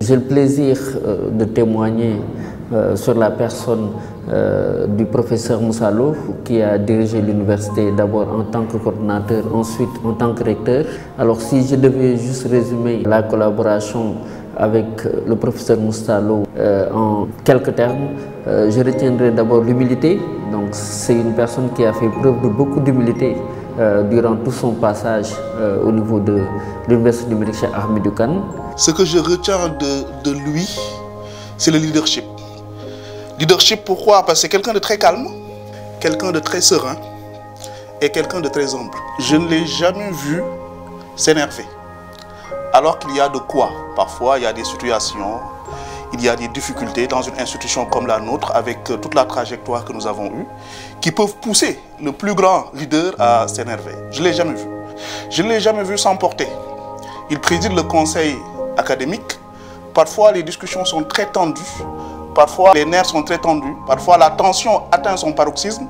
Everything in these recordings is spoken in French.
J'ai le plaisir de témoigner sur la personne du professeur Moussa Lo, qui a dirigé l'université d'abord en tant que coordinateur, ensuite en tant que recteur. Alors si je devais juste résumer la collaboration avec le professeur Moussa Lo en quelques termes, je retiendrai d'abord l'humilité. Donc c'est une personne qui a fait preuve de beaucoup d'humilité durant tout son passage au niveau de l'université numérique Cheikh Ahmadou Kane. Ce que je retiens de lui, c'est le leadership. Leadership, pourquoi? Parce que c'est quelqu'un de très calme, quelqu'un de très serein et quelqu'un de très humble. Je ne l'ai jamais vu s'énerver. Alors qu'il y a de quoi. Parfois, il y a des situations, il y a des difficultés dans une institution comme la nôtre, avec toute la trajectoire que nous avons eue, qui peuvent pousser le plus grand leader à s'énerver. Je ne l'ai jamais vu. Je ne l'ai jamais vu s'emporter. Il préside le conseil académique. Parfois, les discussions sont très tendues. Parfois, les nerfs sont très tendus. Parfois, la tension atteint son paroxysme.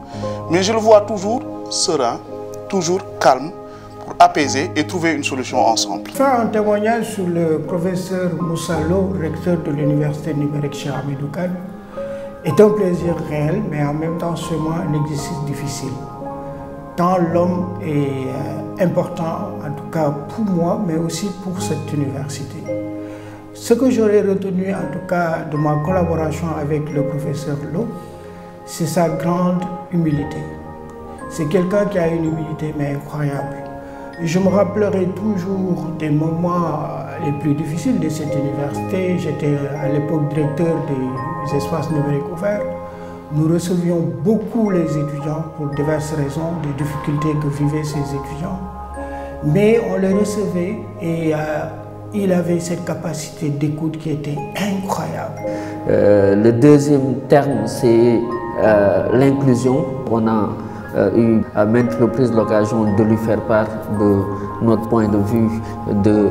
Mais je le vois toujours serein, toujours calme, pour apaiser et trouver une solution ensemble. Faire un témoignage sur le professeur Moussa Lo, recteur de l'université numérique Cheikh Ahmadou Kane, est un plaisir réel, mais en même temps seulement un exercice difficile. Tant l'homme est important, en tout cas pour moi, mais aussi pour cette université. Ce que j'aurais retenu, en tout cas, de ma collaboration avec le professeur Lo, c'est sa grande humilité. C'est quelqu'un qui a une humilité, mais incroyable. Je me rappellerai toujours des moments les plus difficiles de cette université. J'étais à l'époque directeur des espaces numériques ouverts. Nous recevions beaucoup les étudiants pour diverses raisons, des difficultés que vivaient ces étudiants. Mais on les recevait et il avait cette capacité d'écoute qui était incroyable. Le deuxième terme, c'est l'inclusion. On a eu à maintes reprises l'occasion de lui faire part de notre point de vue, de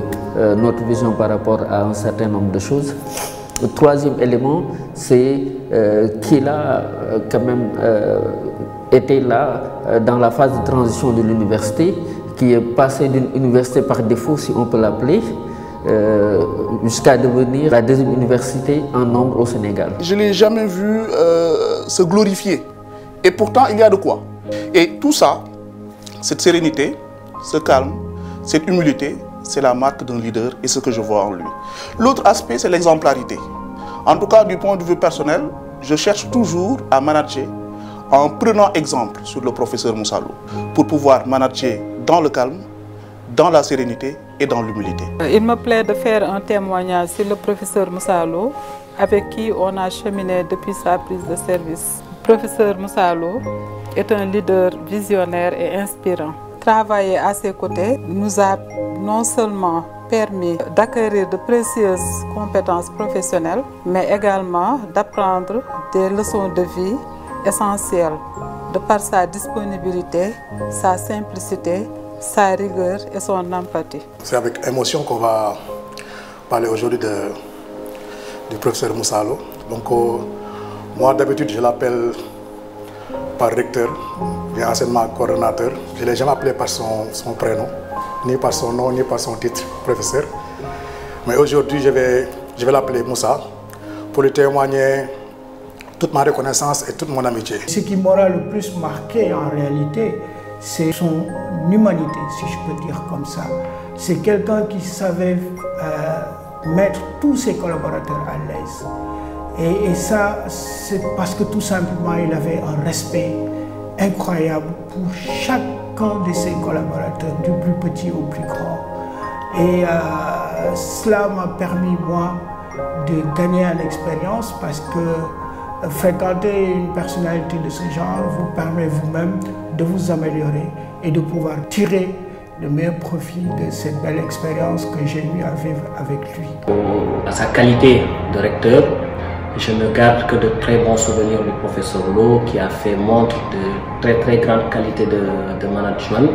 notre vision par rapport à un certain nombre de choses. Le troisième élément, c'est qu'il a quand même été là dans la phase de transition de l'université, qui est passée d'une université par défaut, si on peut l'appeler, jusqu'à devenir la deuxième université en nombre au Sénégal. Je ne l'ai jamais vu se glorifier. Et pourtant, il y a de quoi. Et tout ça, cette sérénité, ce calme, cette humilité, c'est la marque d'un leader et ce que je vois en lui. L'autre aspect, c'est l'exemplarité. En tout cas, du point de vue personnel, je cherche toujours à manager en prenant exemple sur le professeur Moussa Lo pour pouvoir manager dans le calme, dans la sérénité et dans l'humilité. Il me plaît de faire un témoignage sur le professeur Moussa Lo, avec qui on a cheminé depuis sa prise de service. Le professeur Moussa Lo est un leader visionnaire et inspirant. Travailler à ses côtés nous a non seulement permis d'acquérir de précieuses compétences professionnelles, mais également d'apprendre des leçons de vie essentielles de par sa disponibilité, sa simplicité, sa rigueur et son empathie. C'est avec émotion qu'on va parler aujourd'hui du professeur Moussa Lo. Donc, moi d'habitude je l'appelle par recteur, bien anciennement coordonnateur. Je ne l'ai jamais appelé par son prénom, ni par son nom, ni par son titre, professeur. Mais aujourd'hui, je vais l'appeler Moussa pour lui témoigner toute ma reconnaissance et toute mon amitié. Ce qui m'aura le plus marqué en réalité, c'est son humanité, si je peux dire comme ça. C'est quelqu'un qui savait mettre tous ses collaborateurs à l'aise. Et ça, c'est parce que tout simplement, il avait un respect incroyable pour chacun de ses collaborateurs, du plus petit au plus grand. Et cela m'a permis, moi, de gagner en expérience parce que fréquenter une personnalité de ce genre vous permet vous-même de vous améliorer et de pouvoir tirer le meilleur profit de cette belle expérience que j'ai eu à vivre avec lui. À sa qualité de recteur, je ne garde que de très bons souvenirs du professeur Lo, qui a fait montre de très grande qualité de management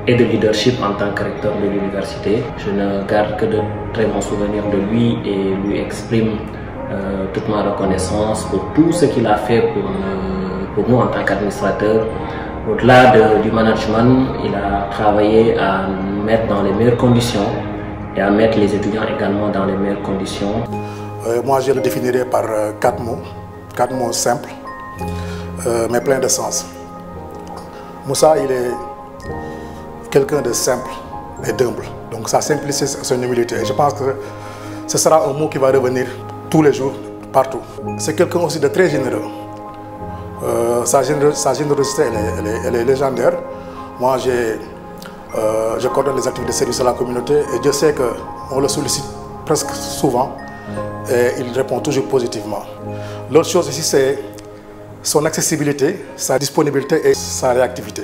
et de leadership en tant que recteur de l'université. Je ne garde que de très bons souvenirs de lui et lui exprime toute ma reconnaissance pour tout ce qu'il a fait pour nous en tant qu'administrateur. Au-delà du management, il a travaillé à nous mettre dans les meilleures conditions et à mettre les étudiants également dans les meilleures conditions. Moi, je le définirais par 4 mots simples, mais pleins de sens. Moussa, il est quelqu'un de simple et d'humble. Donc sa simplicité, son humilité. Et je pense que ce sera un mot qui va revenir tous les jours, partout. C'est quelqu'un aussi de très généreux. Sa générosité, elle est légendaire. Moi, je coordonne les activités de service à la communauté et je sais qu'on le sollicite presque souvent et il répond toujours positivement. L'autre chose ici, c'est son accessibilité, sa disponibilité et sa réactivité.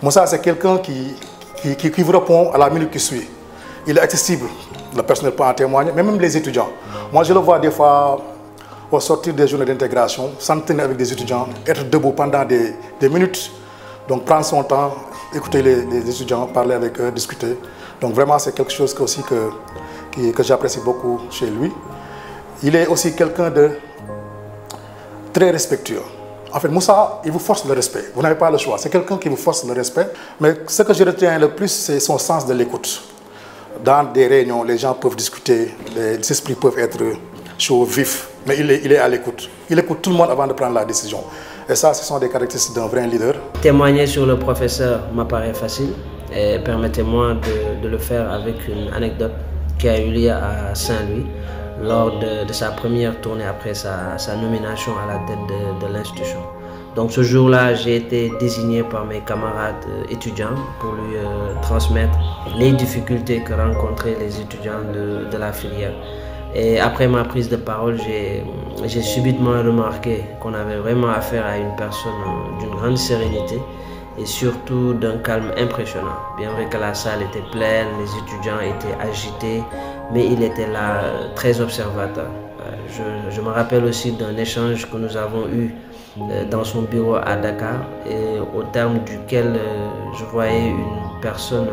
Moussa, c'est quelqu'un qui vous répond à la minute qui suit. Il est accessible, le personnel peut en témoigner, mais même les étudiants. Moi, je le vois des fois au sortir des journées d'intégration, s'entraîner avec des étudiants, être debout pendant des minutes, donc prendre son temps, écouter les étudiants, parler avec eux, discuter. Donc vraiment, c'est quelque chose que j'apprécie beaucoup chez lui. Il est aussi quelqu'un de très respectueux. En fait, Moussa, il vous force le respect. Vous n'avez pas le choix. C'est quelqu'un qui vous force le respect. Mais ce que je retiens le plus, c'est son sens de l'écoute. Dans des réunions, les gens peuvent discuter, les esprits peuvent être chauds, vifs, mais il est à l'écoute. Il écoute tout le monde avant de prendre la décision. Et ça, ce sont des caractéristiques d'un vrai leader. Témoigner sur le professeur m'apparaît facile. Et permettez-moi de le faire avec une anecdote qui a eu lieu à Saint-Louis lors de sa première tournée après sa nomination à la tête de l'institution. Donc ce jour-là, j'ai été désigné par mes camarades étudiants pour lui transmettre les difficultés que rencontraient les étudiants de la filière. Et après ma prise de parole, j'ai subitement remarqué qu'on avait vraiment affaire à une personne d'une grande sérénité et surtout d'un calme impressionnant. Bien vrai que la salle était pleine, les étudiants étaient agités, mais il était là très observateur. Je me rappelle aussi d'un échange que nous avons eu dans son bureau à Dakar et au terme duquel je voyais une personne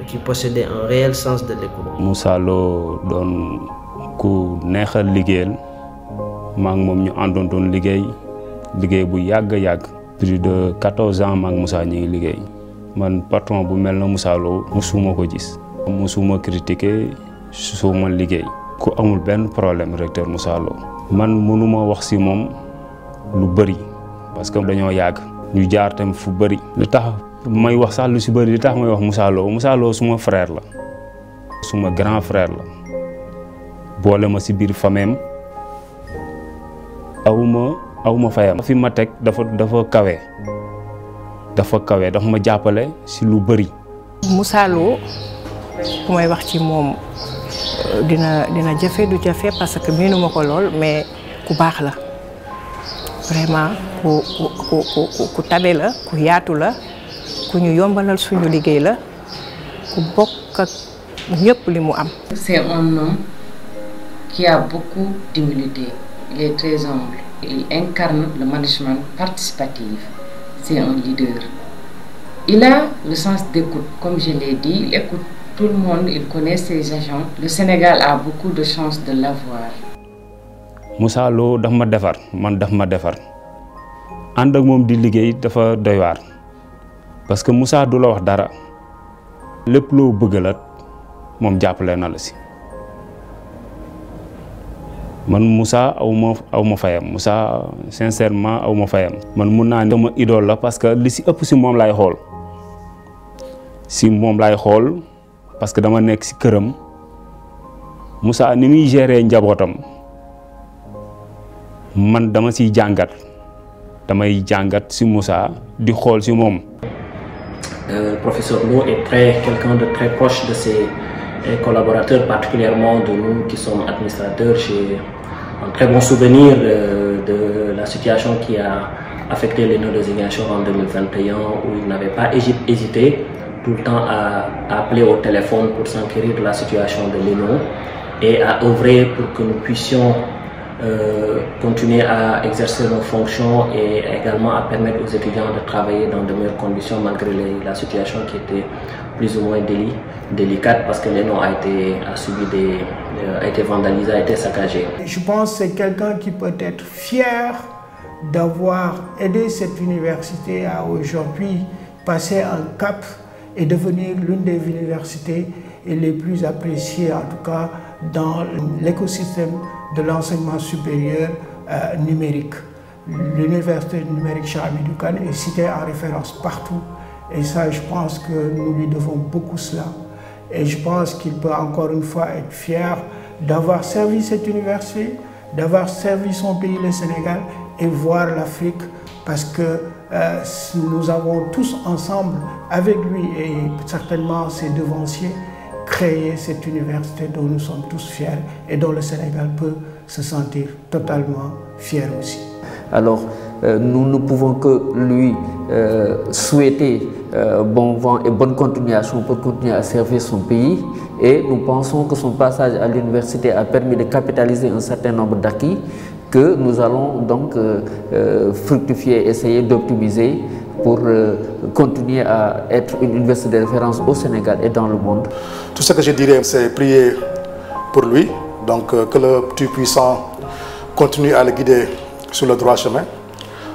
qui possédait un réel sens de l'écoute. Moussa Lo doon ku neex a liggéeyal maa ngi moom ñu àndoon doon liggéey bu yàgg. Plus de 14 ans maak Moussa ñi ngi liggéey man patron bu mel na Moussa Lo musuma ko gis musuma critiquer suma liggéey ku amul benn problème recteur Moussa Lo man mënuma wax ci moom lu bëri parce que dañoo yàgg ñu jaar tam fu bëri li tax may wax sax lu ci bëri li tax may wax Moussa Lo suma frère la suma grand frère la boole ma ci biir famem awuma fayam fi ma teg dafa kawe dafa ma jàppale ci lu bëri. Moussa Lo ku may wax ci moom dina jafe du jafe parce que miinuma ko lool mais ku baax la vraiment ku tabe la ku yaatu la ku ñu yombalal suñu liggéey la ku bokk ak ñëpp li mu am. C'est un homme qui a beaucoup d'humilité. Il est très humble. Il incarne le management participatif. C'est un leader. Il a le sens d'écoute. Comme je l'ai dit, il écoute tout le monde, il connaît ses agents. Le Sénégal a beaucoup de chance de l'avoir. Moussa Lo daf ma defar man daf ma defar ànd ak moom di liggéey dafa doy waar parce que Moussa du la wax dara lépp loo bëgg la moom jàppale na la si man Moussa awma fayam Moussa sincèrement awma fayam man mun naa ne sama idole la parce que li si ëpp si moom lay xool parce que dama nekk si këram Moussa ni muy gérer njabootam man dama siy jàngat damay jàngat si Moussa di xool si moom. Professeur Lo est quelqu'un de très proche de ses collaborateurs, particulièrement de nous qui sommes administrateurs. J'ai un très bon souvenir de la situation qui a affecté les nœuds de Ziguinchor en 2021 où il n'avait pas hésité tout le temps à appeler au téléphone pour s'enquérir de la situation de l'ENO et à œuvrer pour que nous puissions continuer à exercer nos fonctions et également à permettre aux étudiants de travailler dans de meilleures conditions malgré la situation qui était plus ou moins délicate parce que l'ENO a été vandalisé, a été saccagé. Je pense que c'est quelqu'un qui peut être fier d'avoir aidé cette université à aujourd'hui passer un cap et devenir l'une des universités et les plus appréciés, en tout cas dans l'écosystème de l'enseignement supérieur numérique. L'université numérique Cheikh Hamidou Kane est citée en référence partout et ça, je pense que nous lui devons beaucoup cela. Et je pense qu'il peut encore une fois être fier d'avoir servi cette université, d'avoir servi son pays, le Sénégal, et voir l'Afrique, parce que nous avons tous ensemble, avec lui et certainement ses devanciers, créé cette université dont nous sommes tous fiers et dont le Sénégal peut se sentir totalement fier aussi. Alors, nous ne pouvons que lui souhaiter bon vent et bonne continuation pour continuer à servir son pays. Et nous pensons que son passage à l'université a permis de capitaliser un certain nombre d'acquis que nous allons donc fructifier, essayer d'optimiser pour continuer à être une université de référence au Sénégal et dans le monde. Tout ce que je dirais, c'est prier pour lui, donc que le Tout-Puissant continue à le guider sur le droit chemin,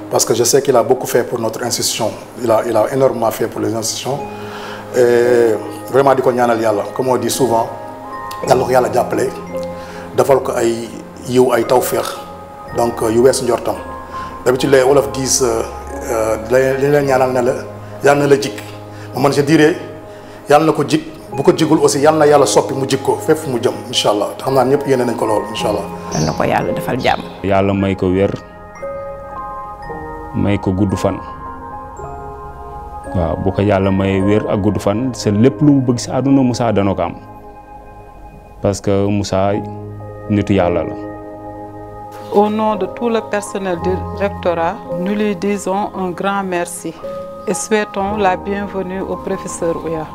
parce que je sais qu'il a beaucoup fait pour notre institution, il a énormément fait pour les institutions, et vraiment di ko ñaanal yàlla, comme on dit souvent, yàlla ko yàlla jàppale, defal ko ay yiw ay tawfeex, donc yu weesu njortam. D'habitude les Wolof disent li leen ñaanal ne la yàlla na la jik, man je dirais yàlla na ko jik, bu ko jigul aussi yàlla na yàlla soppi mu jik ko fépp mu jëm inshallah. Xam naa ñëpp yéene nañ ko lool inshallah. Yàlla na ko yàlla defal jàmm. Yàlla may ko wér, may ko gudd fan. waaw bu ko yàlla may wér ak gudd fan c'est lépp lu mu bëgg si àdduna Moussa dana ko am parce que Moussa nitu yàlla la. Au nom de tout le personnel du rectorat, nous lui disons un grand merci et souhaitons la bienvenue au professeur Ouya.